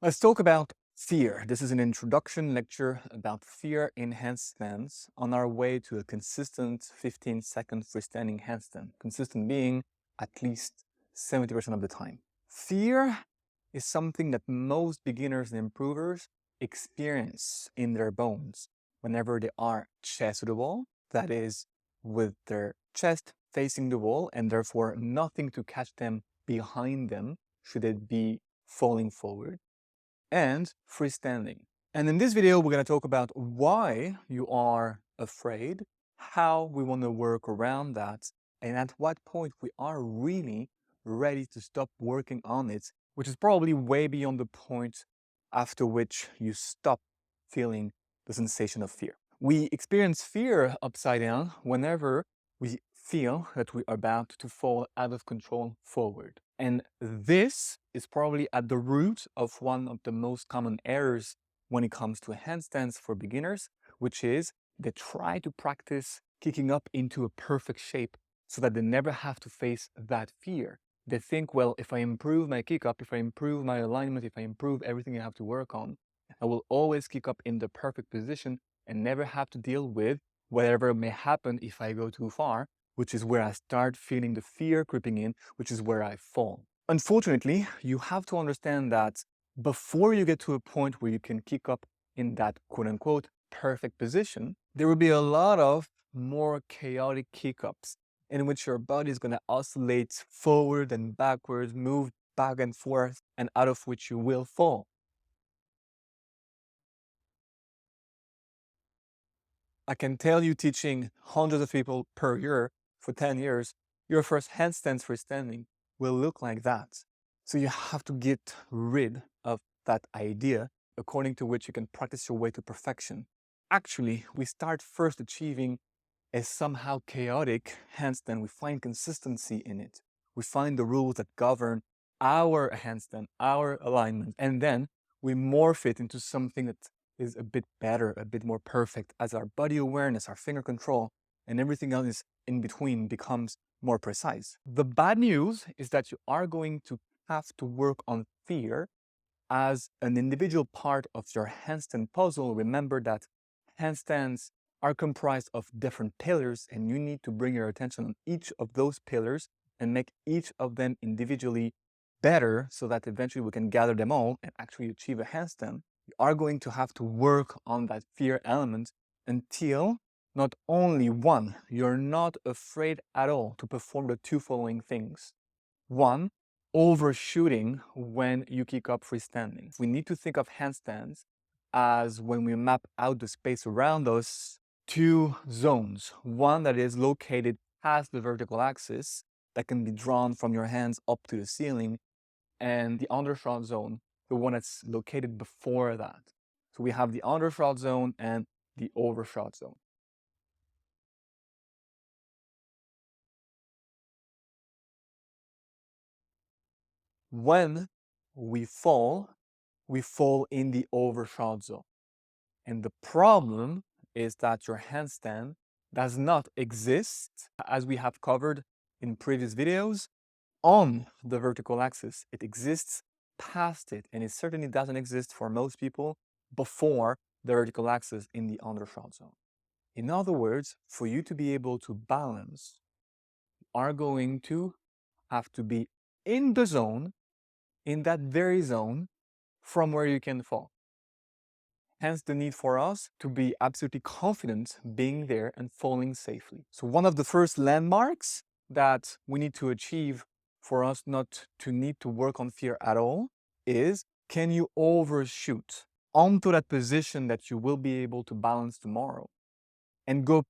Let's talk about fear. This is an introduction lecture about fear in handstands on our way to a consistent 15-second freestanding handstand. Consistent being at least 70% of the time. Fear is something that most beginners and improvers experience in their bones whenever they are chest to the wall, that is, with their chest facing the wall and therefore nothing to catch them behind them should it be falling forward, and freestanding. And in this video, we're going to talk about why you are afraid, how we want to work around that, and at what point we are really ready to stop working on it, which is probably way beyond the point after which you stop feeling the sensation of fear. We experience fear upside down whenever we feel that we are about to fall out of control forward. And this is probably at the root of one of the most common errors when it comes to handstands for beginners, which is they try to practice kicking up into a perfect shape so that they never have to face that fear. They think, well, if I improve my kick up, if I improve my alignment, if I improve everything I have to work on, I will always kick up in the perfect position and never have to deal with whatever may happen if I go too far, which is where I start feeling the fear creeping in, which is where I fall. Unfortunately, you have to understand that before you get to a point where you can kick up in that quote-unquote perfect position, there will be a lot of more chaotic kick-ups in which your body is going to oscillate forward and backwards, move back and forth, and out of which you will fall. I can tell you, teaching hundreds of people per year for 10 years, your first handstands freestanding will look like that. So you have to get rid of that idea according to which you can practice your way to perfection. Actually, we start first achieving a somehow chaotic handstand. We find consistency in it. We find the rules that govern our handstand, our alignment, and then we morph it into something that is a bit better, a bit more perfect, as our body awareness, our finger control, and everything else in between becomes more precise. The bad news is that you are going to have to work on fear as an individual part of your handstand puzzle. Remember that handstands are comprised of different pillars, and you need to bring your attention on each of those pillars and make each of them individually better so that eventually we can gather them all and actually achieve a handstand. You are going to have to work on that fear element until not only one, you're not afraid at all to perform the two following things. One, overshooting when you kick up freestanding. We need to think of handstands as when we map out the space around us, two zones. One that is located past the vertical axis that can be drawn from your hands up to the ceiling, and the undershot zone, the one that's located before that. So we have the undershot zone and the overshot zone. When we fall in the overshot zone. And the problem is that your handstand does not exist, as we have covered in previous videos, on the vertical axis. It exists past it, and it certainly doesn't exist for most people before the vertical axis in the undershot zone. In other words, for you to be able to balance, you are going to have to be in the zone, in that very zone, from where you can fall. Hence the need for us to be absolutely confident being there and falling safely. So one of the first landmarks that we need to achieve for us not to need to work on fear at all is, can you overshoot onto that position that you will be able to balance tomorrow and go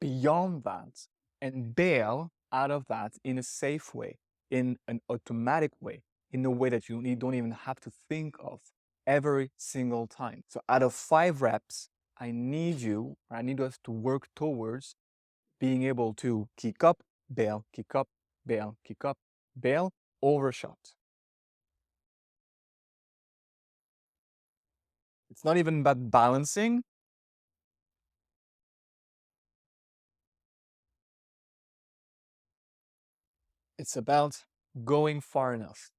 beyond that and bail out of that in a safe way, in an automatic way, in a way that you don't even have to think of every single time. So out of 5 reps, I need us to work towards being able to kick up, bail, kick up, bail, kick up, bail, overshot. It's not even about balancing. It's about going far enough.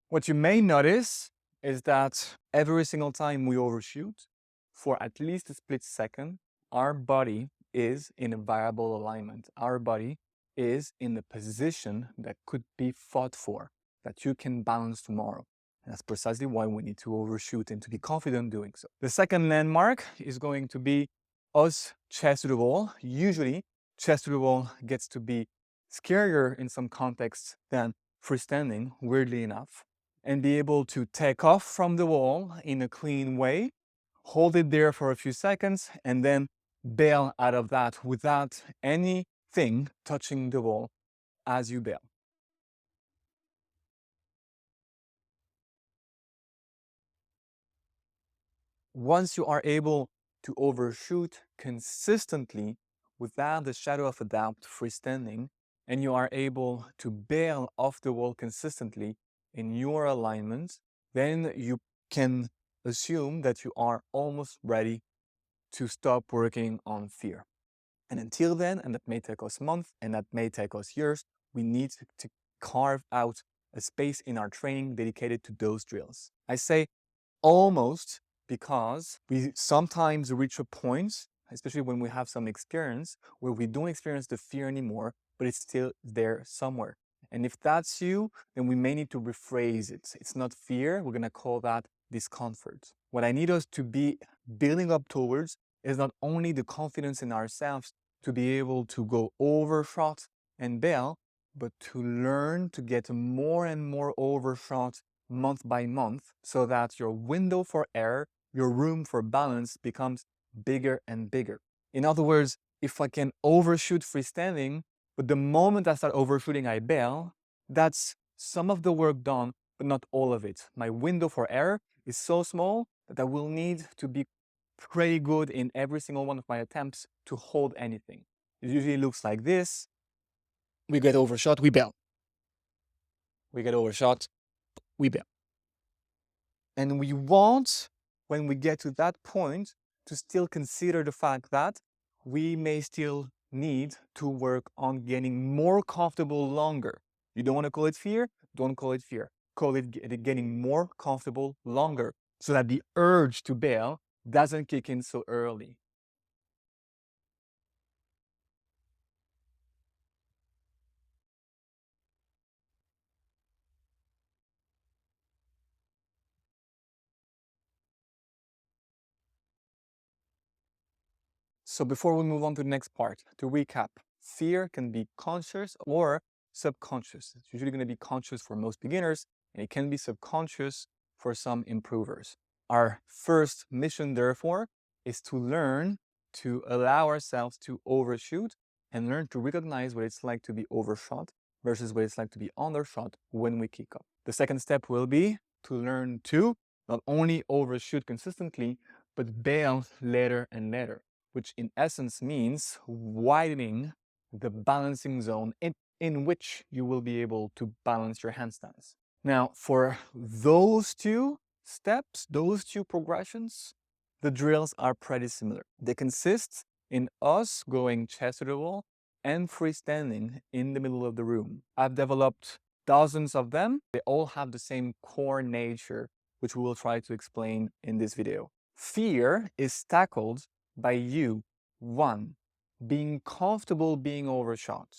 What you may notice is that every single time we overshoot, for at least a split second, our body is in a variable alignment. Our body is in a position that could be fought for, that you can balance tomorrow. And that's precisely why we need to overshoot and to be confident doing so. The second landmark is going to be us chest to the wall. Usually, chest to the wall gets to be scarier in some contexts than freestanding, weirdly enough, and be able to take off from the wall in a clean way, hold it there for a few seconds, and then bail out of that without anything touching the wall as you bail. Once you are able to overshoot consistently without the shadow of a doubt freestanding, and you are able to bail off the wall consistently in your alignment, then you can assume that you are almost ready to stop working on fear. And until then, and that may take us months and that may take us years, we need to carve out a space in our training dedicated to those drills. I say almost because we sometimes reach a point, especially when we have some experience, where we don't experience the fear anymore, but it's still there somewhere. And if that's you, then we may need to rephrase it. It's not fear, we're gonna call that discomfort. What I need us to be building up towards is not only the confidence in ourselves to be able to go overshot and bail, but to learn to get more and more overshot month by month so that your window for error, your room for balance becomes bigger and bigger. In other words, if I can overshoot freestanding, but the moment I start overshooting, I bail, that's some of the work done, but not all of it. My window for error is so small that I will need to be pretty good in every single one of my attempts to hold anything. It usually looks like this. We get overshot, we bail. We get overshot, we bail. And we want, when we get to that point, to still consider the fact that we may still need to work on getting more comfortable longer. You don't want to call it fear? Don't call it fear. Call it getting more comfortable longer so that the urge to bail doesn't kick in so early. So before we move on to the next part, to recap, fear can be conscious or subconscious. It's usually going to be conscious for most beginners, and it can be subconscious for some improvers. Our first mission, therefore, is to learn to allow ourselves to overshoot and learn to recognize what it's like to be overshot versus what it's like to be undershot when we kick up. The second step will be to learn to not only overshoot consistently, but bail later and later, which in essence means widening the balancing zone in which you will be able to balance your handstands. Now, for those two steps, those two progressions, the drills are pretty similar. They consist in us going chest to the wall and freestanding in the middle of the room. I've developed dozens of them. They all have the same core nature, which we will try to explain in this video. Fear is tackled by you, one, being comfortable being overshot.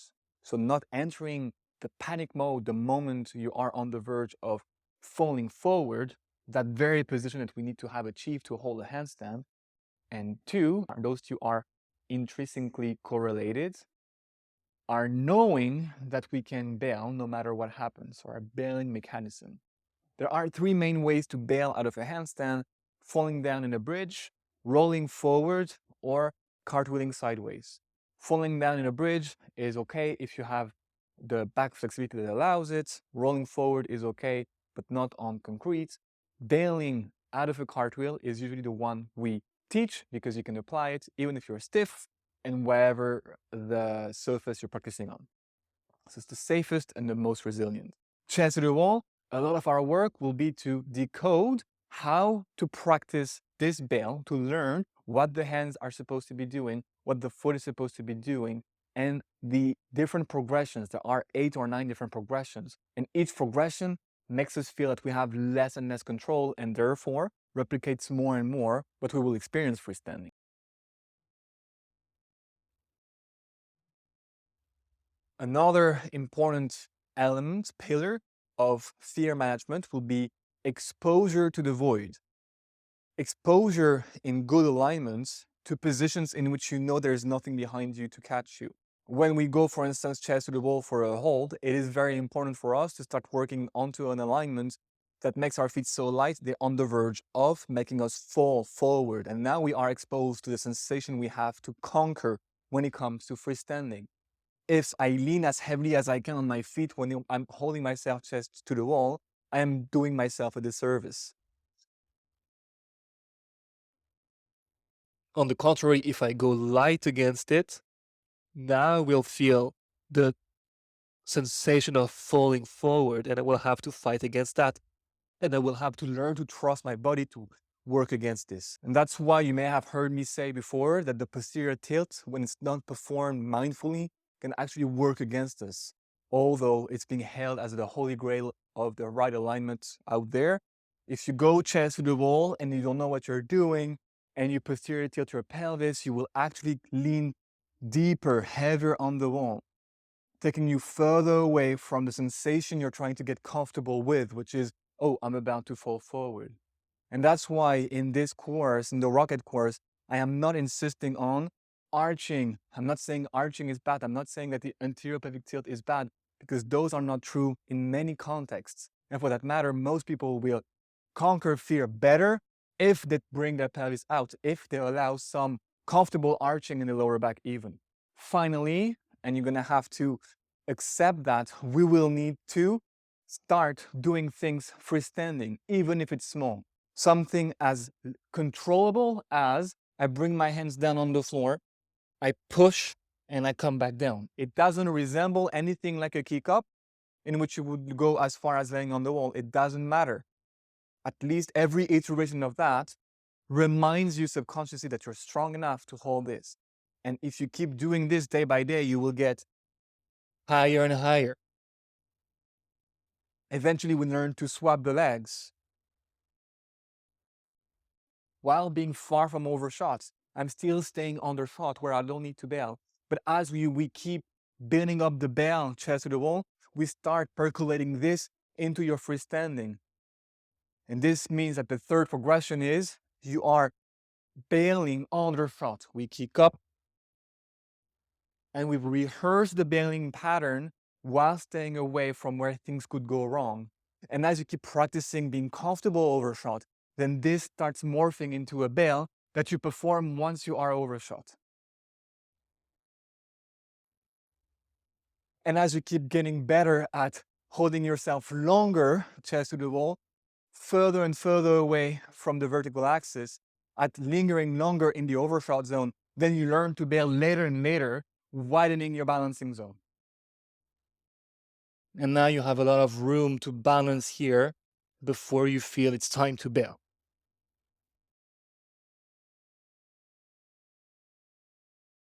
So not entering the panic mode the moment you are on the verge of falling forward, that very position that we need to have achieved to hold a handstand. And two, those two are intrinsically correlated, are knowing that we can bail no matter what happens, or a bailing mechanism. There are three main ways to bail out of a handstand: falling down in a bridge, rolling forward, or cartwheeling sideways. Falling down in a bridge is okay if you have the back flexibility that allows it. Rolling forward is okay, but not on concrete. Bailing out of a cartwheel is usually the one we teach because you can apply it even if you're stiff and wherever the surface you're practicing on. So it's the safest and the most resilient. Chest to the wall, a lot of our work will be to decode how to practice this bail, to learn what the hands are supposed to be doing, what the foot is supposed to be doing, and the different progressions. There are 8 or 9 different progressions, and each progression makes us feel that we have less and less control and therefore replicates more and more what we will experience freestanding. Another important element, pillar of fear management will be exposure to the void. Exposure in good alignments to positions in which you know there's nothing behind you to catch you. When we go, for instance, chest to the wall for a hold, it is very important for us to start working onto an alignment that makes our feet so light they're on the verge of making us fall forward. And now we are exposed to the sensation we have to conquer when it comes to freestanding. If I lean as heavily as I can on my feet when I'm holding myself chest to the wall, I am doing myself a disservice. On the contrary, if I go light against it, now we'll feel the sensation of falling forward, and I will have to fight against that. And I will have to learn to trust my body to work against this. And that's why you may have heard me say before that the posterior tilt, when it's not performed mindfully, can actually work against us. Although it's being held as the holy grail of the right alignment out there, if you go chest to the wall and you don't know what you're doing, and you posterior tilt your pelvis, you will actually lean deeper, heavier on the wall, taking you further away from the sensation you're trying to get comfortable with, which is, oh, I'm about to fall forward. And that's why in this course, in the rocket course, I am not insisting on arching. I'm not saying arching is bad. I'm not saying that the anterior pelvic tilt is bad, because those are not true in many contexts. And for that matter, most people will conquer fear better if they bring their pelvis out, if they allow some comfortable arching in the lower back even. Finally, and you're gonna have to accept that we will need to start doing things freestanding, even if it's small. Something as controllable as I bring my hands down on the floor, I push, and I come back down. It doesn't resemble anything like a kick up in which you would go as far as laying on the wall. It doesn't matter. At least every iteration of that reminds you subconsciously that you're strong enough to hold this. And if you keep doing this day by day, you will get higher and higher. Eventually, we learn to swap the legs while being far from overshot. I'm still staying undershot where I don't need to bail. But as we keep building up the bail chest to the wall, we start percolating this into your freestanding. And this means that the third progression is you are bailing undershot. We kick up and we rehearse the bailing pattern while staying away from where things could go wrong. And as you keep practicing being comfortable overshot, then this starts morphing into a bail that you perform once you are overshot. And as you keep getting better at holding yourself longer, chest to the wall, further and further away from the vertical axis, at lingering longer in the overshot zone, then you learn to bail later and later, widening your balancing zone. And now you have a lot of room to balance here before you feel it's time to bail.